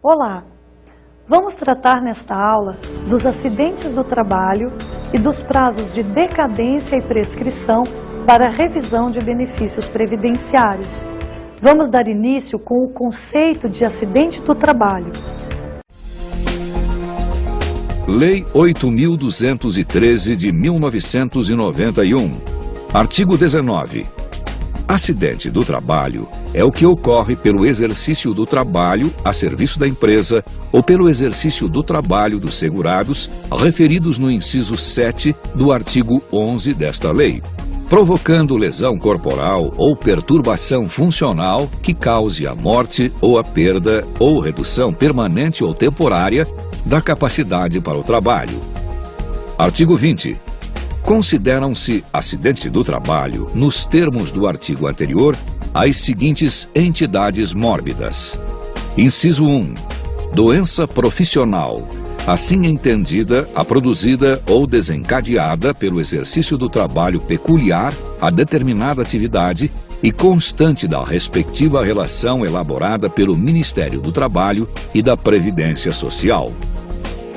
Olá! Vamos tratar nesta aula dos acidentes do trabalho e dos prazos de decadência e prescrição para a revisão de benefícios previdenciários. Vamos dar início com o conceito de acidente do trabalho. Lei 8.213 de 1991, artigo 19. Acidente do trabalho é o que ocorre pelo exercício do trabalho a serviço da empresa ou pelo exercício do trabalho dos segurados referidos no inciso 7 do artigo 11 desta lei, provocando lesão corporal ou perturbação funcional que cause a morte ou a perda ou redução permanente ou temporária da capacidade para o trabalho. Artigo 20. Consideram-se acidente do trabalho, nos termos do artigo anterior, as seguintes entidades mórbidas. Inciso 1. Doença profissional, assim entendida, a produzida ou desencadeada pelo exercício do trabalho peculiar a determinada atividade e constante da respectiva relação elaborada pelo Ministério do Trabalho e da Previdência Social.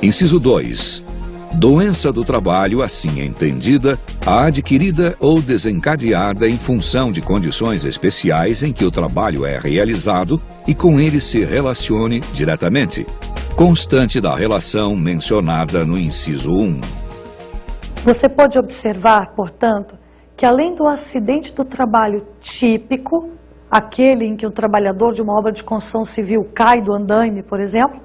Inciso 2. Doença do trabalho, assim entendida, a adquirida ou desencadeada em função de condições especiais em que o trabalho é realizado e com ele se relacione diretamente, constante da relação mencionada no inciso 1. Você pode observar, portanto, que além do acidente do trabalho típico, aquele em que o trabalhador de uma obra de construção civil cai do andaime, por exemplo,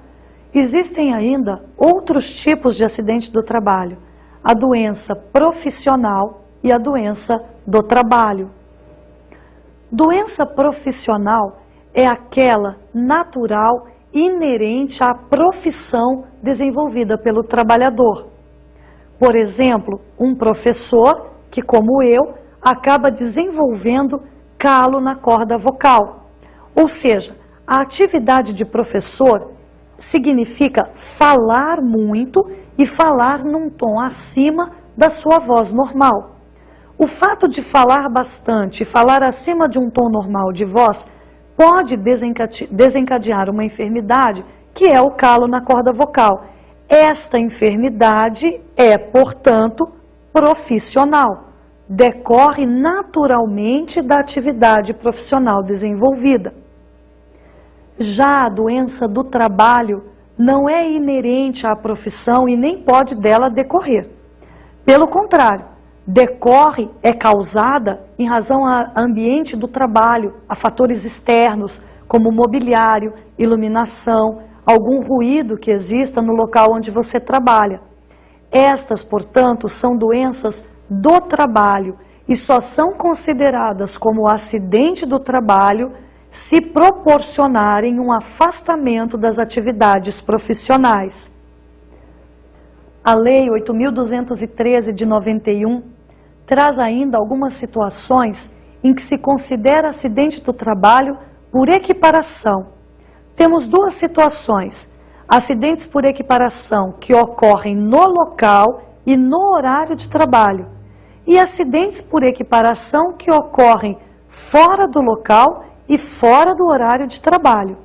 existem ainda outros tipos de acidente do trabalho, a doença profissional e a doença do trabalho. Doença profissional é aquela natural inerente à profissão desenvolvida pelo trabalhador. Por exemplo, um professor que, como eu, acaba desenvolvendo calo na corda vocal. Ou seja, a atividade de professor significa falar muito e falar num tom acima da sua voz normal. O fato de falar bastante e falar acima de um tom normal de voz pode desencadear uma enfermidade que é o calo na corda vocal. Esta enfermidade é, portanto, profissional. Decorre naturalmente da atividade profissional desenvolvida. Já a doença do trabalho não é inerente à profissão e nem pode dela decorrer. Pelo contrário, decorre, é causada em razão ao ambiente do trabalho, a fatores externos, como mobiliário, iluminação, algum ruído que exista no local onde você trabalha. Estas, portanto, são doenças do trabalho e só são consideradas como acidente do trabalho se proporcionarem um afastamento das atividades profissionais. A Lei 8.213 de 91 traz ainda algumas situações em que se considera acidente do trabalho por equiparação. Temos duas situações: acidentes por equiparação que ocorrem no local e no horário de trabalho, e acidentes por equiparação que ocorrem fora do local e fora do horário de trabalho.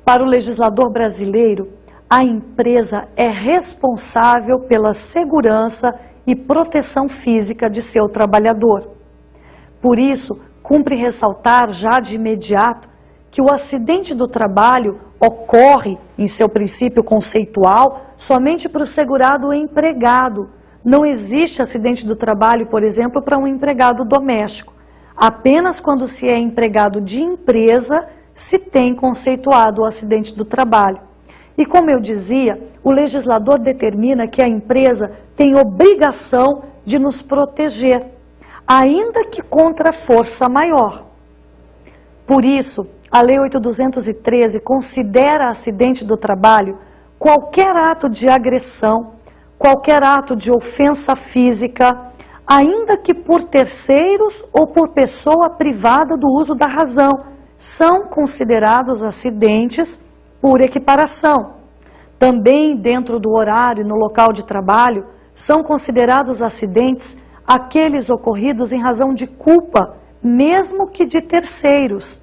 Para o legislador brasileiro, a empresa é responsável pela segurança e proteção física de seu trabalhador. Por isso, cumpre ressaltar já de imediato que o acidente do trabalho ocorre, em seu princípio conceitual, somente para o segurado empregado. Não existe acidente do trabalho, por exemplo, para um empregado doméstico. Apenas quando se é empregado de empresa se tem conceituado o acidente do trabalho. E como eu dizia, o legislador determina que a empresa tem obrigação de nos proteger, ainda que contra força maior. Por isso, a Lei 8.213 considera acidente do trabalho qualquer ato de agressão, qualquer ato de ofensa física, ainda que por terceiros ou por pessoa privada do uso da razão, são considerados acidentes por equiparação. Também dentro do horário e no local de trabalho, são considerados acidentes aqueles ocorridos em razão de culpa, mesmo que de terceiros.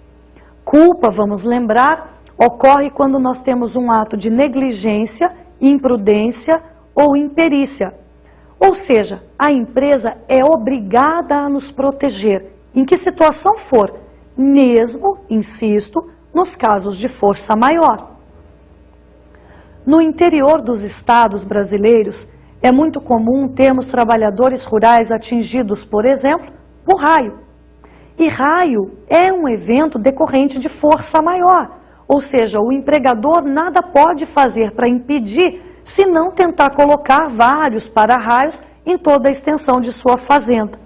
Culpa, vamos lembrar, ocorre quando nós temos um ato de negligência, imprudência ou imperícia. Ou seja, a empresa é obrigada a nos proteger, em que situação for, mesmo, insisto, nos casos de força maior. No interior dos estados brasileiros, é muito comum termos trabalhadores rurais atingidos, por exemplo, por raio. E raio é um evento decorrente de força maior, ou seja, o empregador nada pode fazer para impedir, se não tentar colocar vários para-raios em toda a extensão de sua fazenda.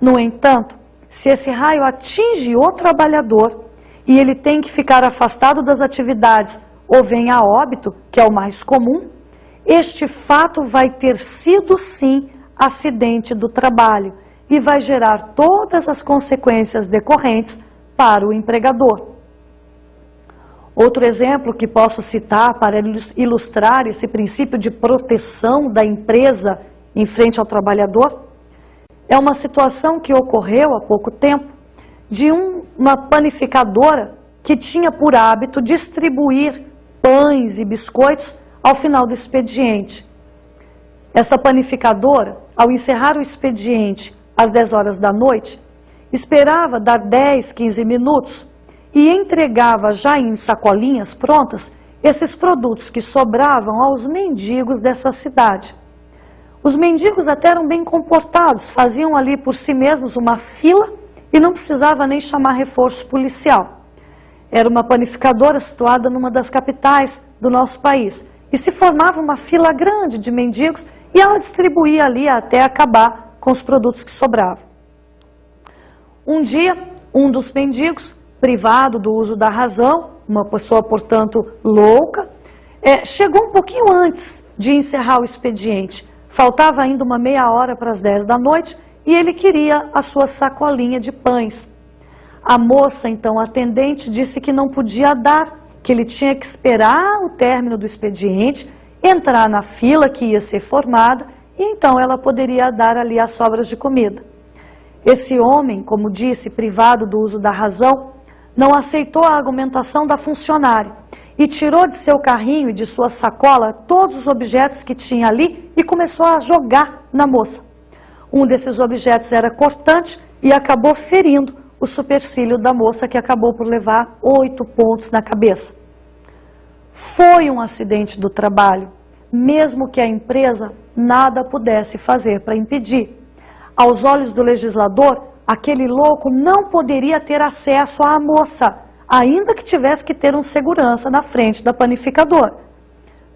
No entanto, se esse raio atinge o trabalhador e ele tem que ficar afastado das atividades ou vem a óbito, que é o mais comum, este fato vai ter sido sim acidente do trabalho e vai gerar todas as consequências decorrentes para o empregador. Outro exemplo que posso citar para ilustrar esse princípio de proteção da empresa em frente ao trabalhador é uma situação que ocorreu há pouco tempo de uma panificadora que tinha por hábito distribuir pães e biscoitos ao final do expediente. Essa panificadora, ao encerrar o expediente às 10 horas da noite, esperava dar 10, 15 minutos e entregava já em sacolinhas prontas esses produtos que sobravam aos mendigos dessa cidade. Os mendigos até eram bem comportados, faziam ali por si mesmos uma fila e não precisava nem chamar reforço policial. Era uma panificadora situada numa das capitais do nosso país e se formava uma fila grande de mendigos e ela distribuía ali até acabar com os produtos que sobravam. Um dia, um dos mendigos, privado do uso da razão, uma pessoa, portanto, louca, chegou um pouquinho antes de encerrar o expediente. Faltava ainda uma meia hora para as 10 da noite e ele queria a sua sacolinha de pães. A moça, então, atendente, disse que não podia dar, que ele tinha que esperar o término do expediente, entrar na fila que ia ser formada e então ela poderia dar ali as sobras de comida. Esse homem, como disse, privado do uso da razão, não aceitou a argumentação da funcionária e tirou de seu carrinho e de sua sacola todos os objetos que tinha ali e começou a jogar na moça. Um desses objetos era cortante e acabou ferindo o supercílio da moça, que acabou por levar 8 pontos na cabeça. Foi um acidente do trabalho, mesmo que a empresa nada pudesse fazer para impedir. Aos olhos do legislador, aquele louco não poderia ter acesso à moça, ainda que tivesse que ter um segurança na frente da panificadora.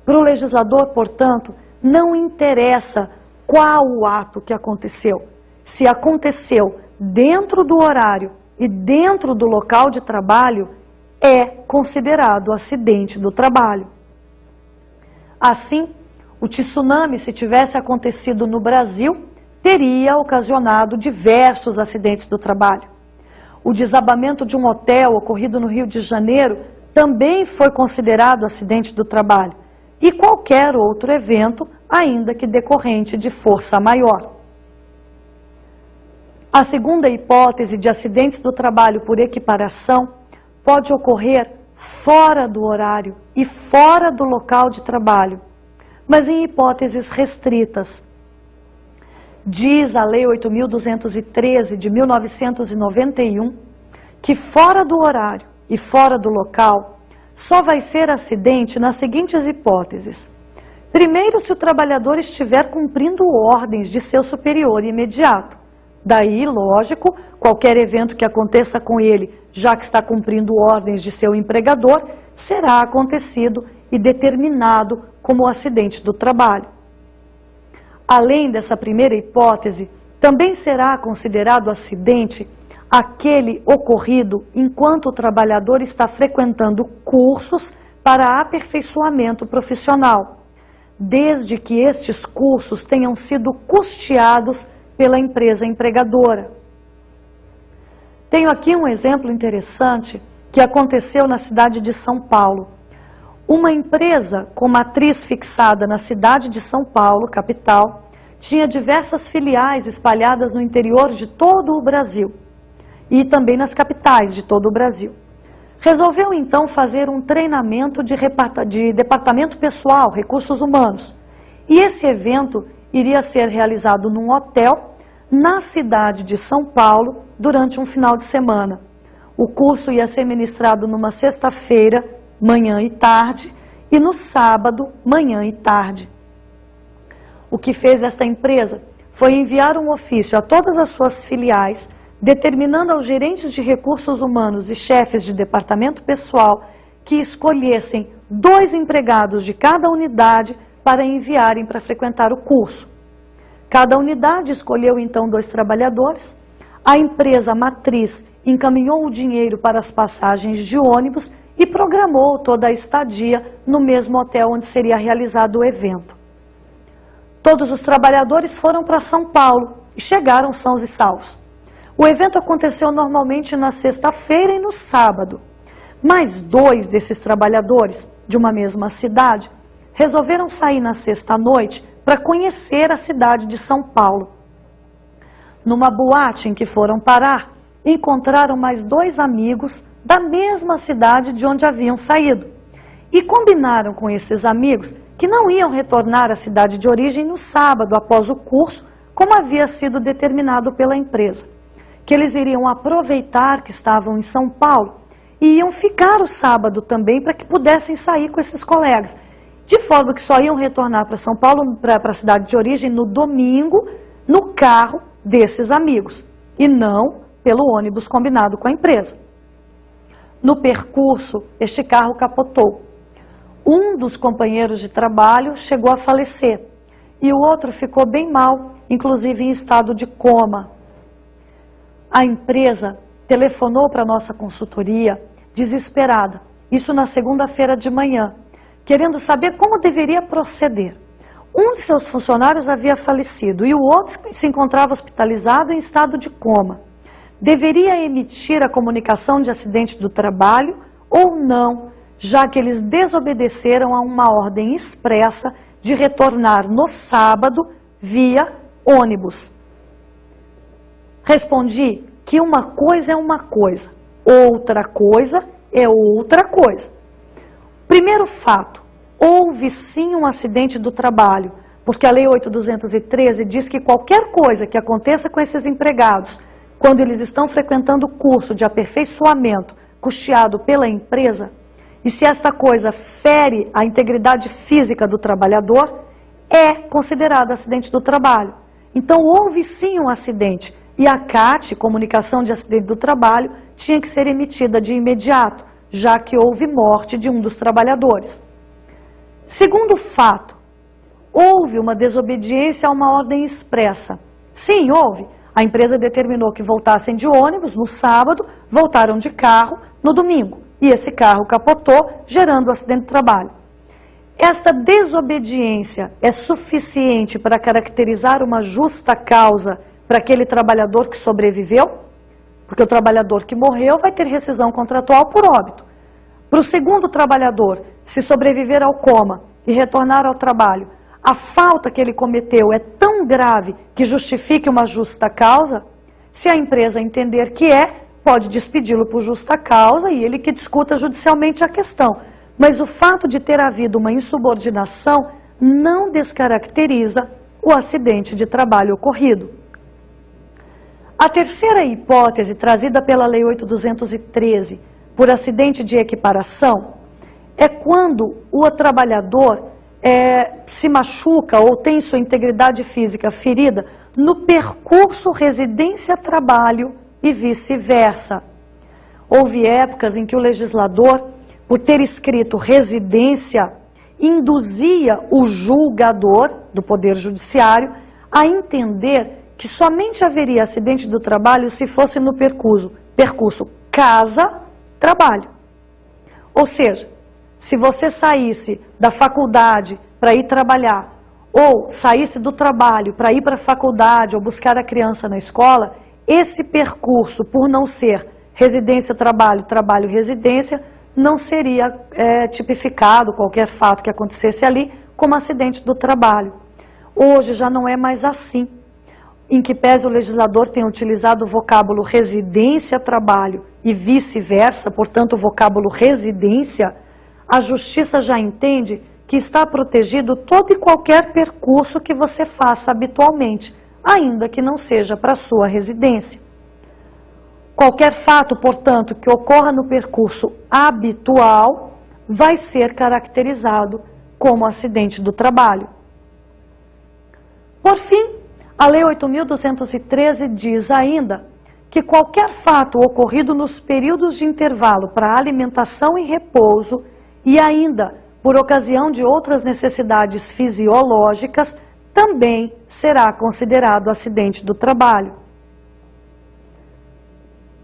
Para o legislador, portanto, não interessa qual o ato que aconteceu. Se aconteceu dentro do horário e dentro do local de trabalho, é considerado acidente do trabalho. Assim, o tsunami, se tivesse acontecido no Brasil, teria ocasionado diversos acidentes do trabalho. O desabamento de um hotel ocorrido no Rio de Janeiro também foi considerado acidente do trabalho, e qualquer outro evento, ainda que decorrente de força maior. A segunda hipótese de acidentes do trabalho por equiparação pode ocorrer fora do horário e fora do local de trabalho, mas em hipóteses restritas. Diz a Lei 8.213 de 1991 que fora do horário e fora do local só vai ser acidente nas seguintes hipóteses. Primeiro, se o trabalhador estiver cumprindo ordens de seu superior imediato. Daí, lógico, qualquer evento que aconteça com ele, já que está cumprindo ordens de seu empregador, será acontecido e determinado como acidente do trabalho. Além dessa primeira hipótese, também será considerado acidente aquele ocorrido enquanto o trabalhador está frequentando cursos para aperfeiçoamento profissional, desde que estes cursos tenham sido custeados pela empresa empregadora. Tenho aqui um exemplo interessante que aconteceu na cidade de São Paulo. Uma empresa com matriz fixada na cidade de São Paulo, capital, tinha diversas filiais espalhadas no interior de todo o Brasil e também nas capitais de todo o Brasil. resolveu então fazer um treinamento de departamento pessoal, recursos humanos. E esse evento iria ser realizado num hotel na cidade de São Paulo durante um final de semana. O curso ia ser ministrado numa sexta-feira, manhã e tarde, e no sábado, manhã e tarde. O que fez esta empresa foi enviar um ofício a todas as suas filiais, determinando aos gerentes de recursos humanos e chefes de departamento pessoal que escolhessem 2 empregados de cada unidade para enviarem para frequentar o curso. Cada unidade escolheu então 2 trabalhadores, a empresa matriz encaminhou o dinheiro para as passagens de ônibus e programou toda a estadia no mesmo hotel onde seria realizado o evento. Todos os trabalhadores foram para São Paulo e chegaram sãos e salvos. O evento aconteceu normalmente na sexta-feira e no sábado, mas 2 desses trabalhadores de uma mesma cidade resolveram sair na sexta-noite para conhecer a cidade de São Paulo. Numa boate em que foram parar, encontraram mais 2 amigos da mesma cidade de onde haviam saído e combinaram com esses amigos que não iam retornar à cidade de origem no sábado após o curso, como havia sido determinado pela empresa, que eles iriam aproveitar que estavam em São Paulo e iam ficar o sábado também para que pudessem sair com esses colegas, de forma que só iam retornar para São Paulo, para a cidade de origem, no domingo, no carro desses amigos, e não pelo ônibus combinado com a empresa. No percurso, este carro capotou. Um dos companheiros de trabalho chegou a falecer, e o outro ficou bem mal, inclusive em estado de coma. A empresa telefonou para a nossa consultoria, desesperada, isso na segunda-feira de manhã, querendo saber como deveria proceder. Um de seus funcionários havia falecido e o outro se encontrava hospitalizado em estado de coma. Deveria emitir a comunicação de acidente do trabalho ou não, já que eles desobedeceram a uma ordem expressa de retornar no sábado via ônibus. Respondi que uma coisa é uma coisa, outra coisa é outra coisa. Primeiro fato, houve sim um acidente do trabalho, porque a Lei 8.213 diz que qualquer coisa que aconteça com esses empregados, quando eles estão frequentando o curso de aperfeiçoamento custeado pela empresa, e se esta coisa fere a integridade física do trabalhador, é considerado acidente do trabalho. Então houve sim um acidente, e a CAT, Comunicação de Acidente do Trabalho, tinha que ser emitida de imediato, já que houve morte de um dos trabalhadores. Segundo fato, houve uma desobediência a uma ordem expressa. Sim, houve. A empresa determinou que voltassem de ônibus no sábado, voltaram de carro no domingo. E esse carro capotou, gerando o acidente do trabalho. Esta desobediência é suficiente para caracterizar uma justa causa para aquele trabalhador que sobreviveu? Porque o trabalhador que morreu vai ter rescisão contratual por óbito. Para o segundo trabalhador, se sobreviver ao coma e retornar ao trabalho, a falta que ele cometeu é tão grave que justifique uma justa causa? Se a empresa entender que pode despedi-lo por justa causa e ele que discuta judicialmente a questão. Mas o fato de ter havido uma insubordinação não descaracteriza o acidente de trabalho ocorrido. A terceira hipótese trazida pela Lei 8.213 por acidente de equiparação é quando o trabalhador se machuca ou tem sua integridade física ferida no percurso residência-trabalho e vice-versa. Houve épocas em que o legislador, por ter escrito residência, induzia o julgador do Poder Judiciário a entender que somente haveria acidente do trabalho se fosse no percurso casa-trabalho. Ou seja, se você saísse da faculdade para ir trabalhar, ou saísse do trabalho para ir para a faculdade ou buscar a criança na escola, esse percurso, por não ser residência-trabalho, trabalho-residência, não seria tipificado qualquer fato que acontecesse ali como acidente do trabalho. Hoje já não é mais assim. em que pese o legislador tenha utilizado o vocábulo residência-trabalho e vice-versa, portanto o vocábulo residência, a Justiça já entende que está protegido todo e qualquer percurso que você faça habitualmente, ainda que não seja para sua residência. Qualquer fato, portanto, que ocorra no percurso habitual vai ser caracterizado como acidente do trabalho. Por fim, a Lei 8.213 diz ainda que qualquer fato ocorrido nos períodos de intervalo para alimentação e repouso e ainda por ocasião de outras necessidades fisiológicas também será considerado acidente do trabalho.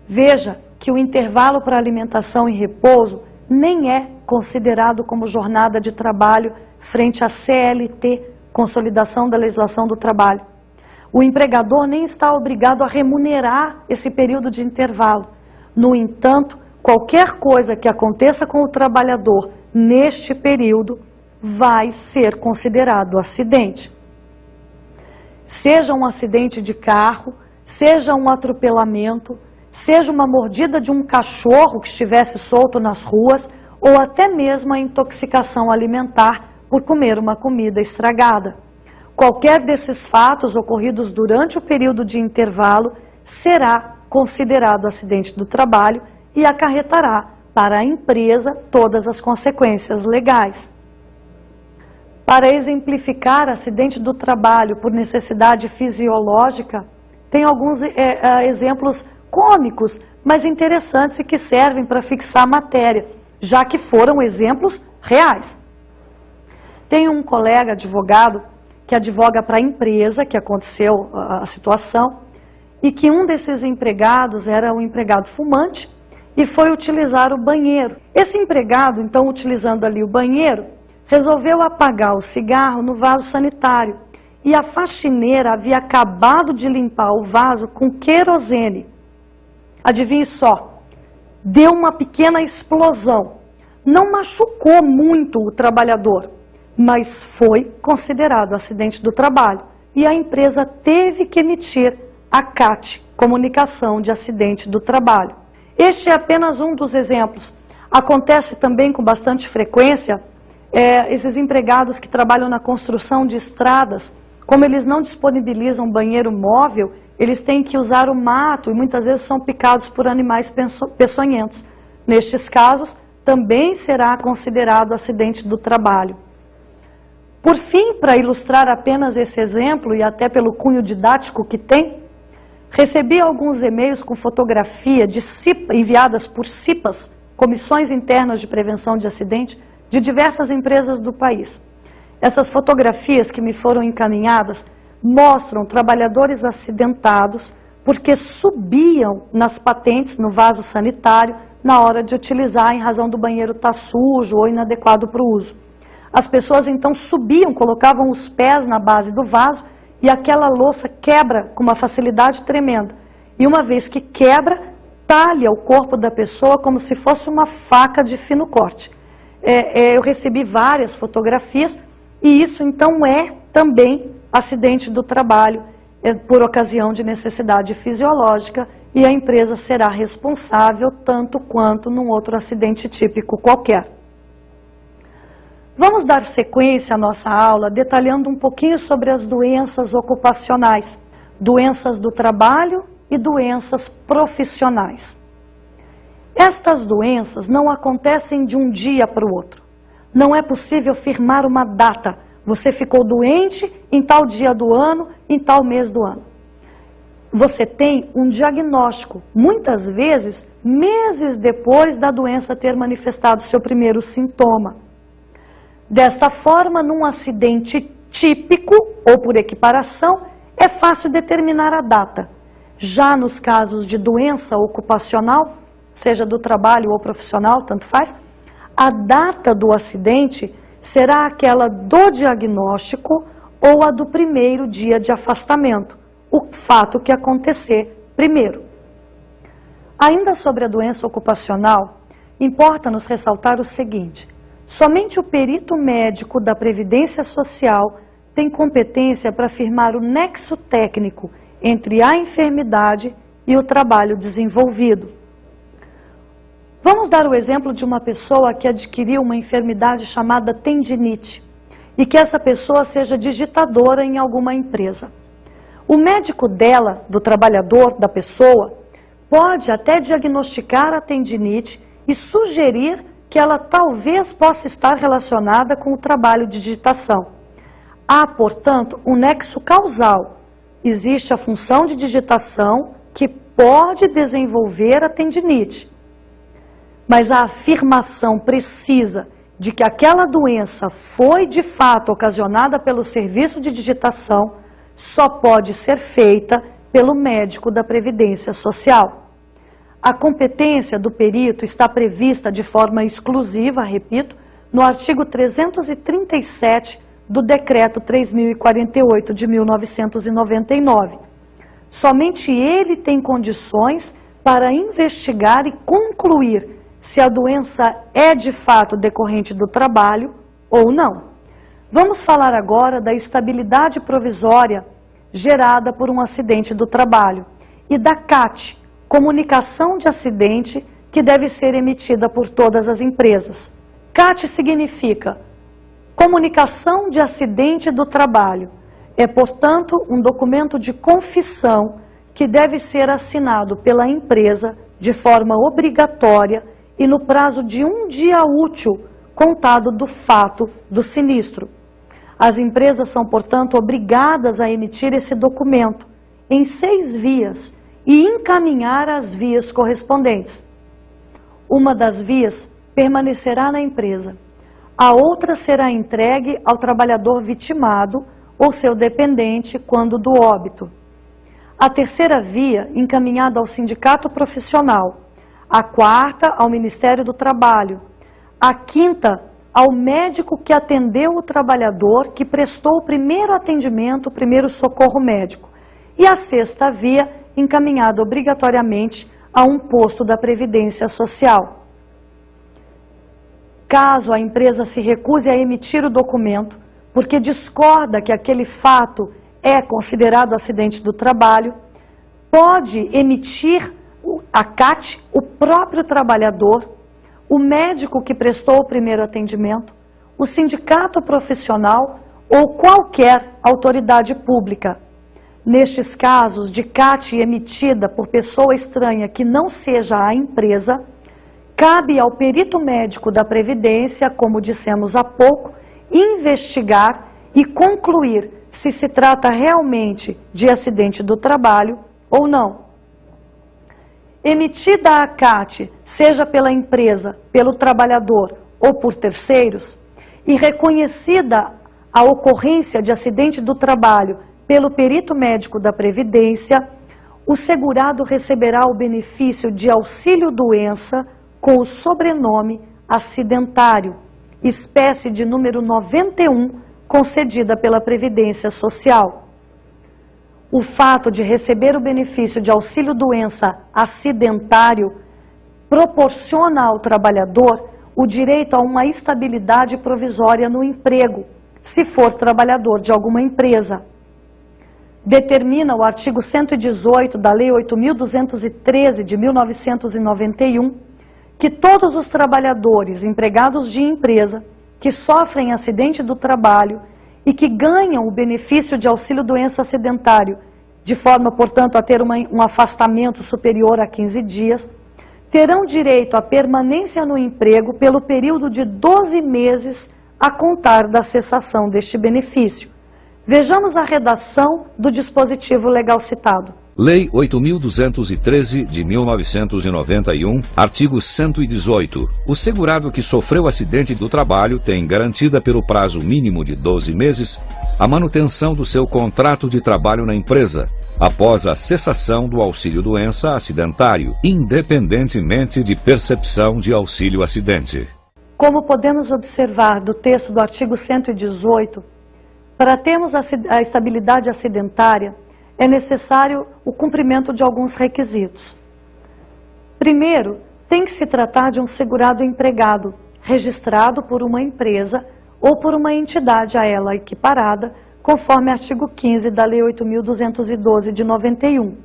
Veja que o intervalo para alimentação e repouso nem é considerado como jornada de trabalho frente à CLT, Consolidação da Legislação do Trabalho. O empregador nem está obrigado a remunerar esse período de intervalo. No entanto, qualquer coisa que aconteça com o trabalhador neste período vai ser considerado acidente. Seja um acidente de carro, seja um atropelamento, seja uma mordida de um cachorro que estivesse solto nas ruas, ou até mesmo a intoxicação alimentar por comer uma comida estragada. Qualquer desses fatos ocorridos durante o período de intervalo será considerado acidente do trabalho e acarretará para a empresa todas as consequências legais. Para exemplificar acidente do trabalho por necessidade fisiológica, tem alguns exemplos cômicos, mas interessantes e que servem para fixar a matéria, já que foram exemplos reais. Tem um colega advogado que advoga para a empresa que aconteceu a situação e que um desses empregados era um empregado fumante e foi utilizar o banheiro. Esse empregado, então, utilizando ali o banheiro, resolveu apagar o cigarro no vaso sanitário e a faxineira havia acabado de limpar o vaso com querosene. Adivinhe só, deu uma pequena explosão. Não machucou muito o trabalhador, mas foi considerado acidente do trabalho e a empresa teve que emitir a CAT, Comunicação de Acidente do Trabalho. Este é apenas um dos exemplos. Acontece também com bastante frequência esses empregados que trabalham na construção de estradas, como eles não disponibilizam banheiro móvel, eles têm que usar o mato e muitas vezes são picados por animais peçonhentos. Nestes casos, também será considerado acidente do trabalho. Por fim, para ilustrar apenas esse exemplo e até pelo cunho didático que tem, recebi alguns e-mails com fotografia de enviadas por CIPAs, Comissões Internas de Prevenção de Acidente, de diversas empresas do país. Essas fotografias que me foram encaminhadas mostram trabalhadores acidentados porque subiam nas patentes no vaso sanitário na hora de utilizar em razão do banheiro estar sujo ou inadequado para o uso. As pessoas então subiam, colocavam os pés na base do vaso e aquela louça quebra com uma facilidade tremenda. E uma vez que quebra, talha o corpo da pessoa como se fosse uma faca de fino corte. Eu recebi várias fotografias e isso então é também acidente do trabalho por ocasião de necessidade fisiológica e a empresa será responsável tanto quanto num outro acidente típico qualquer. Vamos dar sequência à nossa aula detalhando um pouquinho sobre as doenças ocupacionais, doenças do trabalho e doenças profissionais. Estas doenças não acontecem de um dia para o outro. Não é possível firmar uma data. Você ficou doente em tal dia do ano, em tal mês do ano. Você tem um diagnóstico, muitas vezes, meses depois da doença ter manifestado seu primeiro sintoma. Desta forma, num acidente típico ou por equiparação, é fácil determinar a data. Já nos casos de doença ocupacional, seja do trabalho ou profissional, tanto faz, a data do acidente será aquela do diagnóstico ou a do primeiro dia de afastamento, o fato que acontecer primeiro. Ainda sobre a doença ocupacional, importa-nos ressaltar o seguinte: somente o perito médico da Previdência Social tem competência para afirmar o nexo técnico entre a enfermidade e o trabalho desenvolvido. Vamos dar o exemplo de uma pessoa que adquiriu uma enfermidade chamada tendinite e que essa pessoa seja digitadora em alguma empresa. O médico dela, do trabalhador, da pessoa, pode até diagnosticar a tendinite e sugerir que ela talvez possa estar relacionada com o trabalho de digitação. Há, portanto, um nexo causal. Existe a função de digitação que pode desenvolver a tendinite. Mas a afirmação precisa de que aquela doença foi de fato ocasionada pelo serviço de digitação só pode ser feita pelo médico da Previdência Social. A competência do perito está prevista de forma exclusiva, repito, no artigo 337 do Decreto 3048 de 1999. Somente ele tem condições para investigar e concluir se a doença é de fato decorrente do trabalho ou não. Vamos falar agora da estabilidade provisória gerada por um acidente do trabalho e da CAT, comunicação de acidente, que deve ser emitida por todas as empresas. CAT significa comunicação de acidente do trabalho. É, portanto, um documento de confissão que deve ser assinado pela empresa de forma obrigatória e no prazo de 1 dia útil contado do fato do sinistro. As empresas são, portanto, obrigadas a emitir esse documento em 6 vias e encaminhar as vias correspondentes. Uma das vias permanecerá na empresa. A outra será entregue ao trabalhador vitimado ou seu dependente quando do óbito. A terceira via, encaminhada ao sindicato profissional. A quarta, ao Ministério do Trabalho. A quinta, ao médico que atendeu o trabalhador, que prestou o primeiro atendimento, o primeiro socorro médico. E a sexta via, encaminhada obrigatoriamente a um posto da Previdência Social. Caso a empresa se recuse a emitir o documento, porque discorda que aquele fato é considerado acidente do trabalho, pode emitir a CAT, o próprio trabalhador, o médico que prestou o primeiro atendimento, o sindicato profissional ou qualquer autoridade pública. Nestes casos de CAT emitida por pessoa estranha que não seja a empresa, cabe ao perito médico da Previdência, como dissemos há pouco, investigar e concluir se se trata realmente de acidente do trabalho ou não. Emitida a CAT, seja pela empresa, pelo trabalhador ou por terceiros, e reconhecida a ocorrência de acidente do trabalho pelo perito médico da Previdência, o segurado receberá o benefício de auxílio-doença com o sobrenome acidentário, espécie de número 91, concedida pela Previdência Social. O fato de receber o benefício de auxílio-doença acidentário proporciona ao trabalhador o direito a uma estabilidade provisória no emprego, se for trabalhador de alguma empresa. Determina o artigo 118 da Lei 8.213 de 1991 que todos os trabalhadores empregados de empresa que sofrem acidente do trabalho e que ganham o benefício de auxílio-doença acidentário, de forma, portanto, a ter um afastamento superior a 15 dias, terão direito à permanência no emprego pelo período de 12 meses a contar da cessação deste benefício. Vejamos a redação do dispositivo legal citado. Lei 8.213 de 1991, artigo 118. O segurado que sofreu acidente do trabalho tem garantida pelo prazo mínimo de 12 meses a manutenção do seu contrato de trabalho na empresa, após a cessação do auxílio-doença acidentário, independentemente de percepção de auxílio-acidente. Como podemos observar do texto do artigo 118, para termos a estabilidade acidentária, é necessário o cumprimento de alguns requisitos. Primeiro, tem que se tratar de um segurado empregado, registrado por uma empresa ou por uma entidade a ela equiparada, conforme artigo 15 da Lei 8.212 de 91.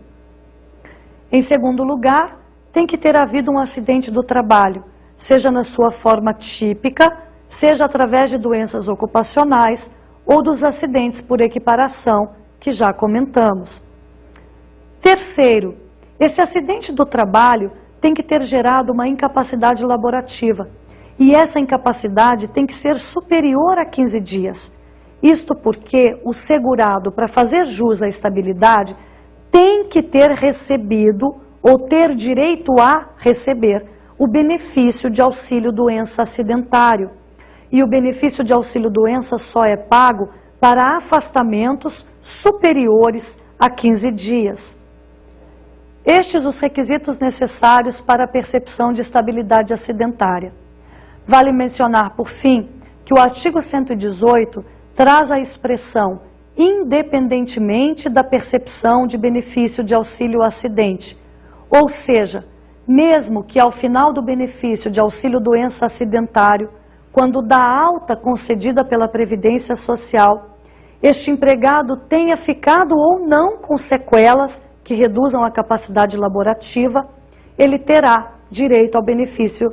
Em segundo lugar, tem que ter havido um acidente do trabalho, seja na sua forma típica, seja através de doenças ocupacionais ou dos acidentes por equiparação, que já comentamos. Terceiro, esse acidente do trabalho tem que ter gerado uma incapacidade laborativa, e essa incapacidade tem que ser superior a 15 dias. Isto porque o segurado, para fazer jus à estabilidade, tem que ter recebido ou ter direito a receber o benefício de auxílio-doença acidentário. E o benefício de auxílio-doença só é pago para afastamentos superiores a 15 dias. Estes os requisitos necessários para a percepção de estabilidade acidentária. Vale mencionar, por fim, que o artigo 118 traz a expressão independentemente da percepção de benefício de auxílio-acidente, ou seja, mesmo que ao final do benefício de auxílio-doença acidentário, quando da alta concedida pela Previdência Social, este empregado tenha ficado ou não com sequelas que reduzam a capacidade laborativa, ele terá direito ao benefício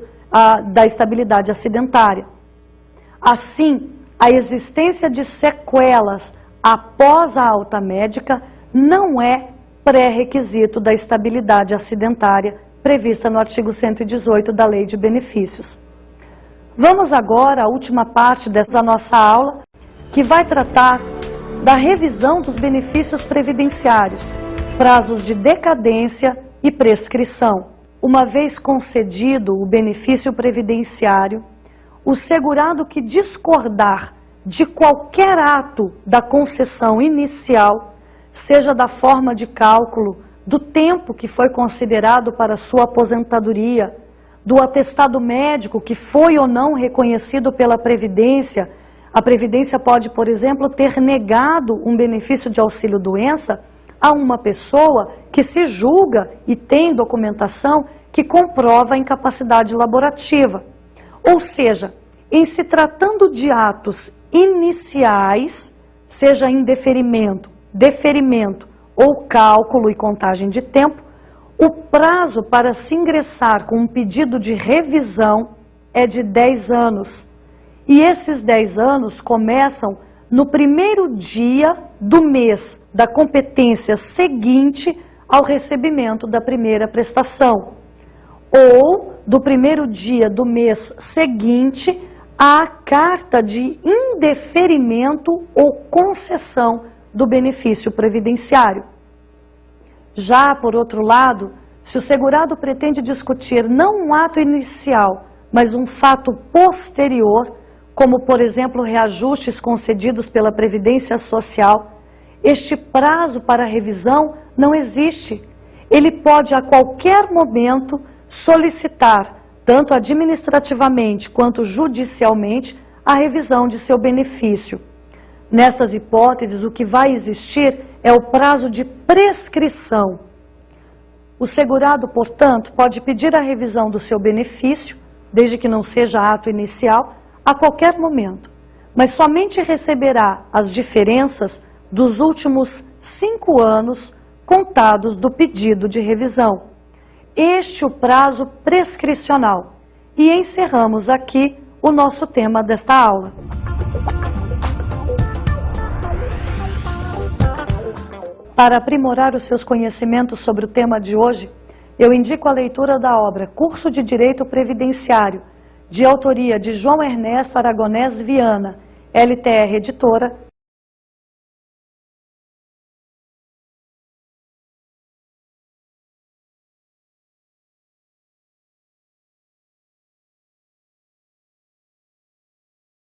da estabilidade acidentária. Assim, a existência de sequelas após a alta médica não é pré-requisito da estabilidade acidentária prevista no artigo 118 da Lei de Benefícios. Vamos agora à última parte dessa nossa aula, que vai tratar da revisão dos benefícios previdenciários, prazos de decadência e prescrição. Uma vez concedido o benefício previdenciário, o segurado que discordar de qualquer ato da concessão inicial, seja da forma de cálculo, do tempo que foi considerado para sua aposentadoria, do atestado médico que foi ou não reconhecido pela Previdência, a Previdência pode, por exemplo, ter negado um benefício de auxílio-doença a uma pessoa que se julga e tem documentação que comprova a incapacidade laborativa. Ou seja, em se tratando de atos iniciais, seja em deferimento, ou cálculo e contagem de tempo, o prazo para se ingressar com um pedido de revisão é de 10 anos. E esses 10 anos começam no primeiro dia do mês da competência seguinte ao recebimento da primeira prestação, ou do primeiro dia do mês seguinte à carta de indeferimento ou concessão do benefício previdenciário. Já, por outro lado, se o segurado pretende discutir não um ato inicial, mas um fato posterior, como, por exemplo, reajustes concedidos pela Previdência Social, este prazo para revisão não existe. Ele pode, a qualquer momento, solicitar, tanto administrativamente quanto judicialmente, a revisão de seu benefício. Nestas hipóteses, o que vai existir é o prazo de prescrição. O segurado, portanto, pode pedir a revisão do seu benefício, desde que não seja ato inicial, a qualquer momento, mas somente receberá as diferenças dos últimos 5 anos contados do pedido de revisão. Este é o prazo prescricional. E encerramos aqui o nosso tema desta aula. Para aprimorar os seus conhecimentos sobre o tema de hoje, eu indico a leitura da obra Curso de Direito Previdenciário, de autoria de João Ernesto Aragonés Viana, LTR Editora,